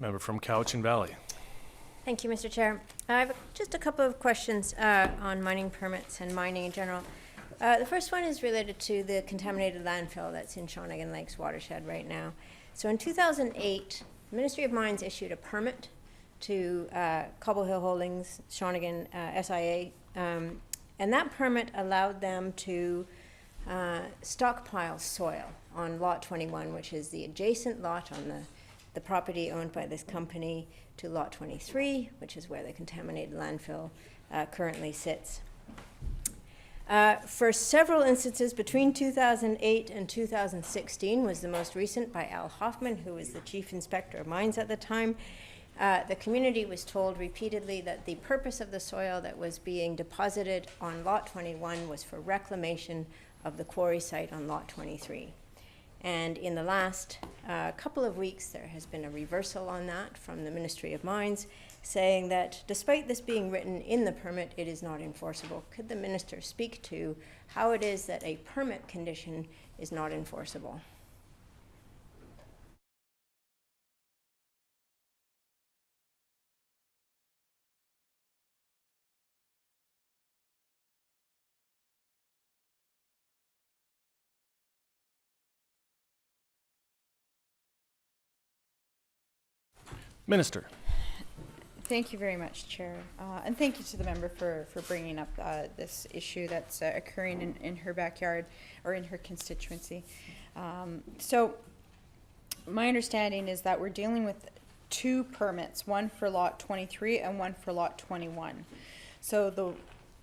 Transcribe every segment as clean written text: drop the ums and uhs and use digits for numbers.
Member from Cowichan Valley. Thank you, Mr. Chair. I have just a couple of questions on mining permits and mining in general. The first one is related to the contaminated landfill that's in Shawnigan Lake's watershed right now. So in 2008, the Ministry of Mines issued a permit to Cobble Hill Holdings, Shawnigan SIA, and that permit allowed them to stockpile soil on Lot 21, which is the adjacent lot on the property owned by this company, to Lot 23, which is where the contaminated landfill currently sits. For several instances between 2008 and 2016 was the most recent by Al Hoffman, who was the Chief Inspector of Mines at the time. The community was told repeatedly that the purpose of the soil that was being deposited on Lot 21 was for reclamation of the quarry site on Lot 23. And in the last couple of weeks, there has been a reversal on that from the Ministry of Mines, saying that despite this being written in the permit, it is not enforceable. Could the minister speak to how it is that a permit condition is not enforceable? Minister. Thank you very much, Chair. And thank you to the member for bringing up this issue that's occurring in her backyard or in her constituency. So my understanding is that we're dealing with two permits, one for Lot 23 and one for Lot 21. So the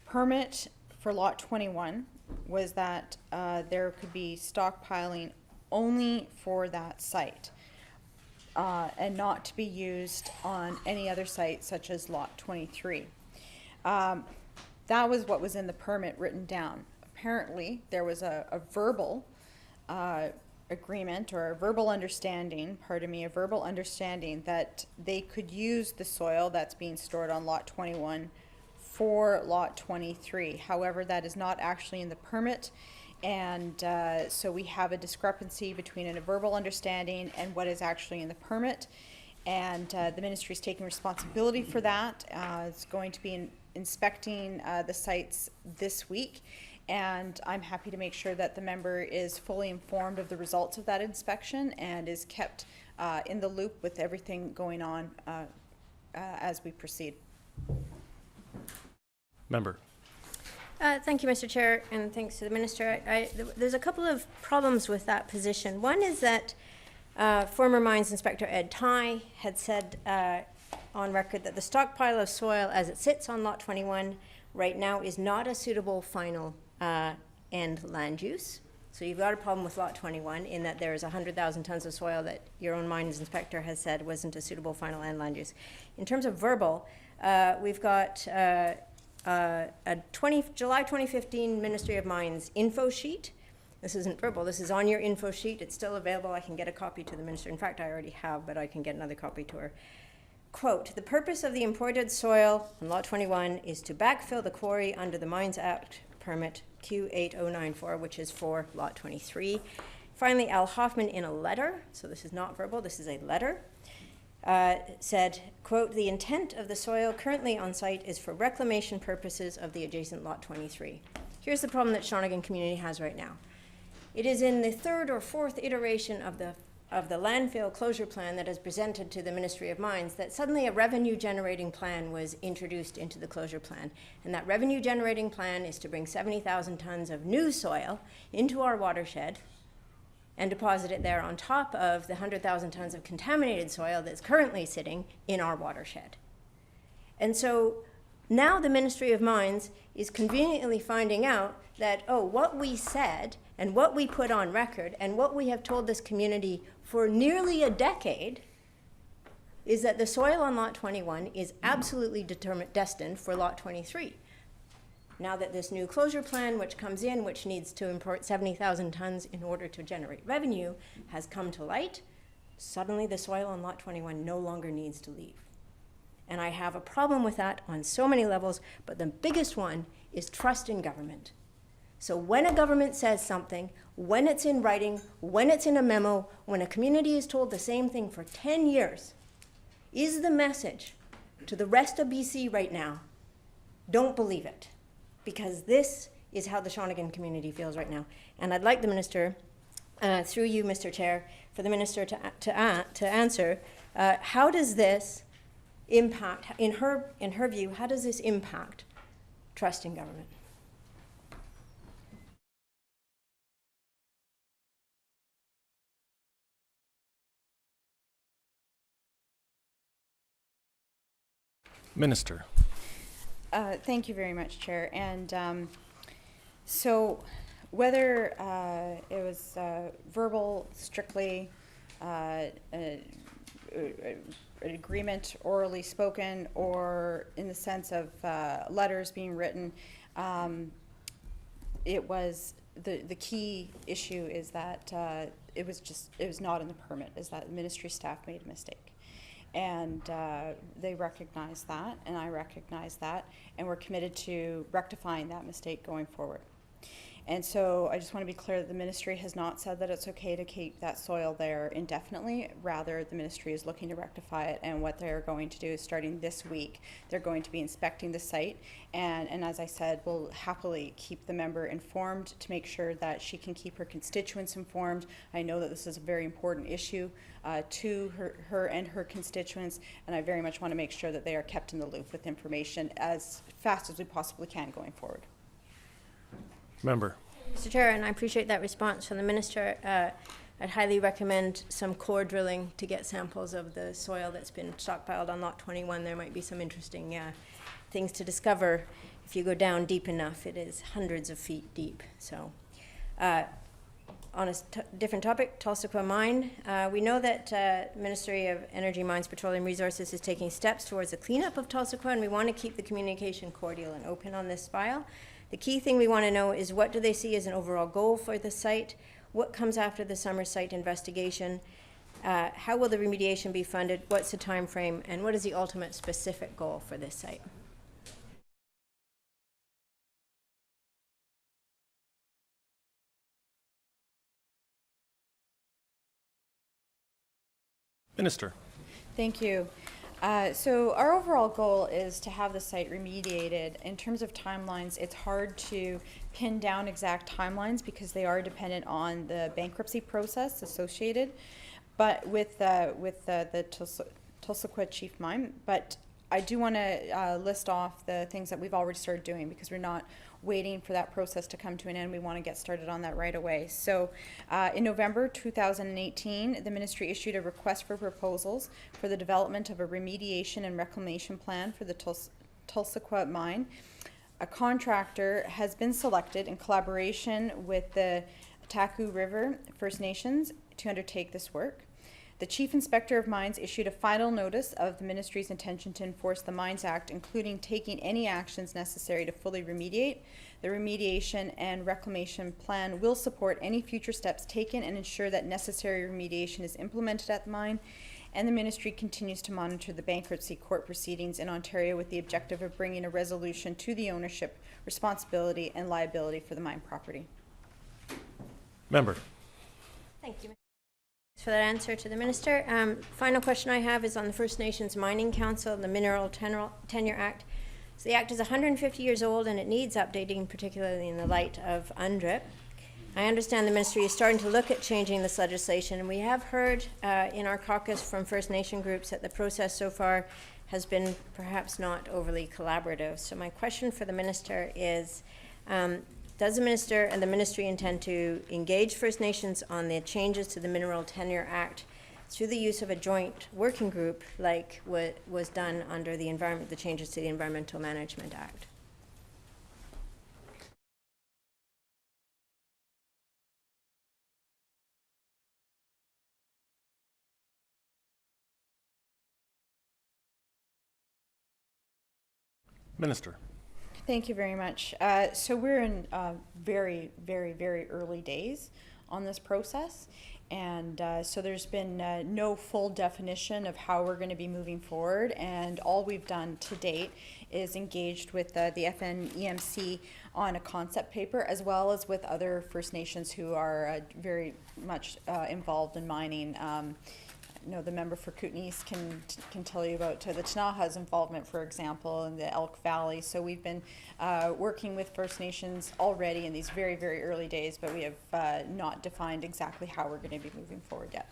permit for Lot 21 was that there could be stockpiling only for that site. And not to be used on any other site such as Lot 23. That was what was in the permit written down. Apparently, there was a verbal agreement or a verbal understanding, a verbal understanding that they could use the soil that's being stored on Lot 21 for Lot 23. However, that is not actually in the permit. And so we have a discrepancy between a verbal understanding and what is actually in the permit. And the ministry is taking responsibility for that. It's going to be inspecting the sites this week. And I'm happy to make sure that the member is fully informed of the results of that inspection and is kept in the loop with everything going on as we proceed. Member. Thank you, Mr. Chair, and thanks to the Minister. There's a couple of problems with that position. One is that former Mines Inspector Ed Tighe had said on record that the stockpile of soil as it sits on Lot 21 right now is not a suitable final end land use. So you've got a problem with Lot 21 in that there is 100,000 tons of soil that your own Mines Inspector has said wasn't a suitable final end land use. In terms of verbal, we've got a July 2015 Ministry of Mines info sheet. This isn't verbal, this is on your info sheet. It's still available. I can get a copy to the minister. In fact, I already have, but I can get another copy to her. Quote, the purpose of the imported soil on Lot 21 is to backfill the quarry under the Mines Act permit Q8094, which is for Lot 23. Finally, Al Hoffman in a letter, so this is not verbal, this is a letter, said, quote, the intent of the soil currently on site is for reclamation purposes of the adjacent Lot 23. Here's the problem that Shawnigan community has right now. It is in the third or fourth iteration of the landfill closure plan that is presented to the Ministry of Mines that suddenly a revenue generating plan was introduced into the closure plan. And that revenue generating plan is to bring 70,000 tons of new soil into our watershed and deposit it there on top of the 100,000 tons of contaminated soil that's currently sitting in our watershed. And so now the Ministry of Mines is conveniently finding out that, oh, what we said and what we put on record and what we have told this community for nearly a decade is that the soil on Lot 21 is absolutely destined for Lot 23. Now that this new closure plan, which comes in, which needs to import 70,000 tons in order to generate revenue, has come to light, suddenly the soil on Lot 21 no longer needs to leave. And I have a problem with that on so many levels, but the biggest one is trust in government. So when a government says something, when it's in writing, when it's in a memo, when a community is told the same thing for 10 years, is the message to the rest of BC right now, don't believe it, because this is how the Shawnigan community feels right now. And I'd like the Minister, through you, Mr. Chair, for the Minister to answer, how does this impact, in her view, how does this impact trust in government? Minister. Thank you very much, Chair. And so whether it was verbal, strictly, an agreement orally spoken, or in the sense of letters being written, it was the key issue is that it was not in the permit, is that the ministry staff made a mistake. And they recognize that, and I recognize that, and we're committed to rectifying that mistake going forward. And so I just want to be clear that the ministry has not said that it's okay to keep that soil there indefinitely. Rather, the ministry is looking to rectify it, and what they're going to do is, starting this week, they're going to be inspecting the site, and as I said, we'll happily keep the member informed to make sure that she can keep her constituents informed. I know that this is a very important issue to her and her constituents, and I very much want to make sure that they are kept in the loop with information as fast as we possibly can going forward. Member. Mr. Chair, and I appreciate that response from the Minister. I'd highly recommend some core drilling to get samples of the soil that's been stockpiled on Lot 21. There might be some interesting things to discover if you go down deep enough. It is hundreds of feet deep. So, on a different topic, Talsequah Mine. We know that Ministry of Energy, Mines, Petroleum Resources is taking steps towards the cleanup of Talsequah, and we want to keep the communication cordial and open on this file. The key thing we want to know is, what do they see as an overall goal for the site? What comes after the summer site investigation? How will the remediation be funded? What's the time frame? And what is the ultimate specific goal for this site? Minister. Thank you. So our overall goal is to have the site remediated. In terms of timelines, it's hard to pin down exact timelines because they are dependent on the bankruptcy process associated, but with the Talsequah Chief Mine. But I do want to list off the things that we've already started doing, because we're not waiting for that process to come to an end. We want to get started on that right away. So in November 2018, the ministry issued a request for proposals for the development of a remediation and reclamation plan for the Talsequah Mine. A contractor has been selected in collaboration with the Taku River First Nations to undertake this work. The Chief Inspector of Mines issued a final notice of the Ministry's intention to enforce the Mines Act, including taking any actions necessary to fully remediate. The remediation and reclamation plan will support any future steps taken and ensure that necessary remediation is implemented at the mine. And the Ministry continues to monitor the bankruptcy court proceedings in Ontario with the objective of bringing a resolution to the ownership, responsibility, and liability for the mine property. Member. Thank you. Thanks for that answer to the Minister. Final question I have is on the First Nations Mining Council, the Mineral Tenure Act. So the Act is 150 years old and it needs updating, particularly in the light of UNDRIP. I understand the Ministry is starting to look at changing this legislation, and we have heard in our caucus from First Nation groups that the process so far has been perhaps not overly collaborative. So my question for the Minister is, does the Minister and the Ministry intend to engage First Nations on the changes to the Mineral Tenure Act through the use of a joint working group like what was done under the changes to the Environmental Management Act? Minister. Thank you very much. So we're in very, very, very early days on this process. And so there's been no full definition of how we're going to be moving forward. And all we've done to date is engaged with the FNEMC on a concept paper, as well as with other First Nations who are very much involved in mining know the member for Kootenay East can tell you about the CHH'a's involvement, for example, in the Elk Valley. So we've been working with First Nations already in these very, very early days, but we have not defined exactly how we're going to be moving forward yet.